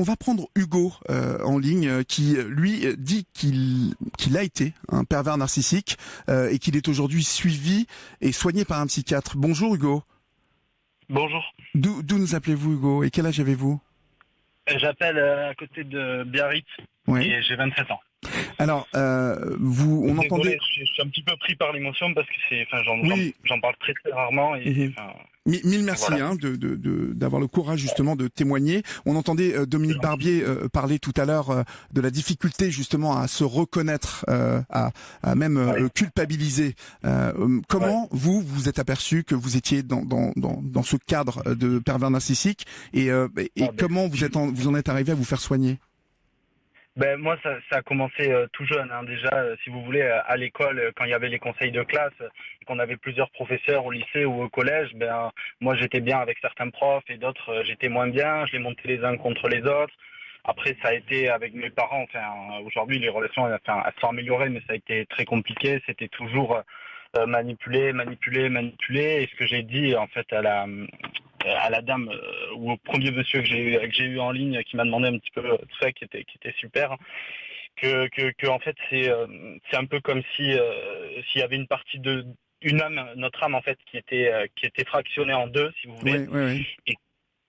On va prendre Hugo en ligne qui, lui, dit qu'il a été un pervers narcissique et qu'il est aujourd'hui suivi et soigné par un psychiatre. Bonjour Hugo. Bonjour. D'où nous appelez-vous Hugo et quel âge avez-vous? J'appelle à côté de Biarritz et j'ai 27 ans. Alors, on entendait... Je suis un petit peu pris par l'émotion parce que j'en parle très très rarement. Et, Mille merci voilà. D'avoir le courage justement de témoigner. On entendait Dominique Barbier parler tout à l'heure de la difficulté justement à se reconnaître, à même culpabiliser. Comment vous êtes aperçu que vous étiez dans ce cadre de pervers narcissique et comment vous en êtes arrivé à vous faire soigner? Ben moi ça a commencé tout jeune déjà si vous voulez à l'école quand il y avait les conseils de classe et qu'on avait plusieurs professeurs au lycée ou au collège, moi j'étais bien avec certains profs et d'autres j'étais moins bien, je les montais les uns contre les autres. Après ça a été avec mes parents, aujourd'hui les relations elles sont améliorées mais ça a été très compliqué, c'était toujours manipuler et ce que j'ai dit en fait à la dame ou au premier monsieur que j'ai eu en ligne qui m'a demandé un petit peu tout ça qui était super que en fait c'est un peu comme si s'il y avait une partie de une âme, notre âme en fait qui était fractionnée en deux si vous voulez. Oui.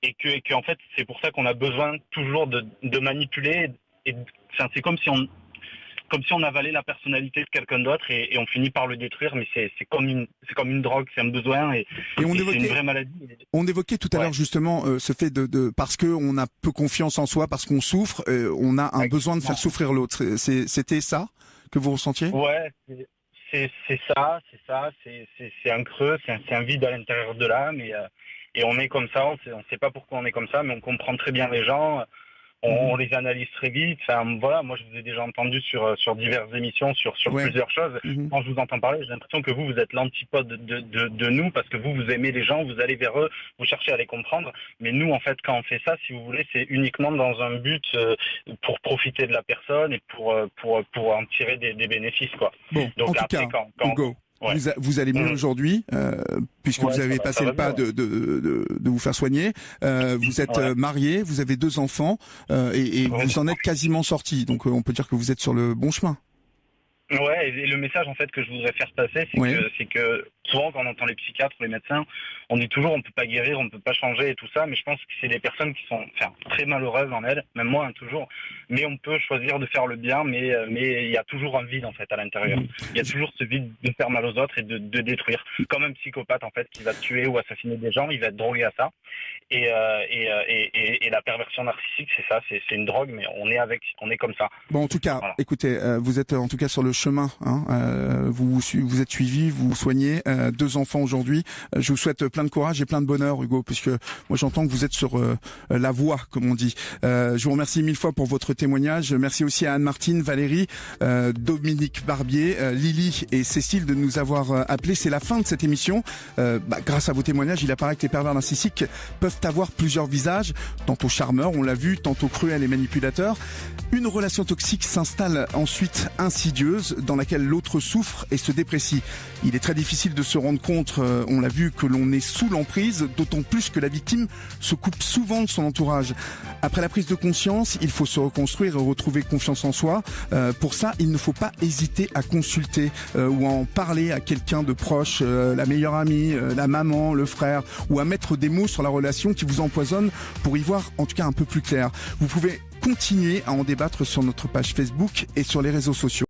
Et que en fait c'est pour ça qu'on a besoin toujours de manipuler et c'est comme si on avalait la personnalité de quelqu'un d'autre et on finit par le détruire, mais c'est comme une drogue, c'est un besoin et c'est une vraie maladie. On évoquait tout à l'heure justement ce fait parce que on a peu confiance en soi, parce qu'on souffre, on a un besoin de faire souffrir l'autre. C'était ça que vous ressentiez? Ouais, c'est ça, c'est un creux, c'est un vide à l'intérieur de l'âme et on est comme ça, on sait pas pourquoi on est comme ça, mais on comprend très bien les gens. On les analyse très vite. Moi je vous ai déjà entendu sur diverses émissions, sur plusieurs choses. Quand je vous entends parler, j'ai l'impression que vous êtes l'antipode de nous, parce que vous aimez les gens, vous allez vers eux, vous cherchez à les comprendre. Mais nous, en fait, quand on fait ça, si vous voulez, c'est uniquement dans un but pour profiter de la personne et pour en tirer des bénéfices, quoi. Bon, donc en tout cas, Hugo, vous allez mieux aujourd'hui, puisque vous avez passé le pas de vous faire soigner. Vous êtes marié, vous avez 2 enfants, et vous en êtes quasiment sorti. Donc on peut dire que vous êtes sur le bon chemin. Ouais, et le message en fait que je voudrais faire passer, c'est que souvent quand on entend les psychiatres ou les médecins, on dit toujours on peut pas guérir, on peut pas changer et tout ça, mais je pense que c'est des personnes qui sont très malheureuses en elles, même moi toujours, mais on peut choisir de faire le bien, mais il y a toujours un vide en fait à l'intérieur. Il y a toujours ce vide de faire mal aux autres et de détruire. Comme un psychopathe en fait qui va tuer ou assassiner des gens, il va être drogué à ça. Et la perversion narcissique, c'est ça, c'est une drogue, mais on est comme ça. Bon, en tout cas, écoutez, vous êtes en tout cas sur le chemin, vous êtes suivi, vous vous soignez, 2 enfants aujourd'hui. Je vous souhaite plein de courage et plein de bonheur, Hugo, puisque moi j'entends que vous êtes sur la voie, comme on dit. Je vous remercie 1000 fois pour votre témoignage. Merci aussi à Anne-Martine, Valérie, Dominique Barbier, Lily et Cécile de nous avoir appelés. C'est la fin de cette émission. Grâce à vos témoignages, il apparaît que les pervers narcissiques peuvent avoir plusieurs visages, tantôt charmeurs, on l'a vu, tantôt cruels et manipulateurs. Une relation toxique s'installe ensuite insidieuse, dans laquelle l'autre souffre et se déprécie. Il est très difficile de se rendre compte, on l'a vu, que l'on est sous l'emprise, d'autant plus que la victime se coupe souvent de son entourage. Après la prise de conscience, il faut se reconstruire et retrouver confiance en soi. Pour ça, il ne faut pas hésiter à consulter ou à en parler à quelqu'un de proche, la meilleure amie, la maman, le frère, ou à mettre des mots sur la relation qui vous empoisonne pour y voir en tout cas un peu plus clair. Vous pouvez continuer à en débattre sur notre page Facebook et sur les réseaux sociaux.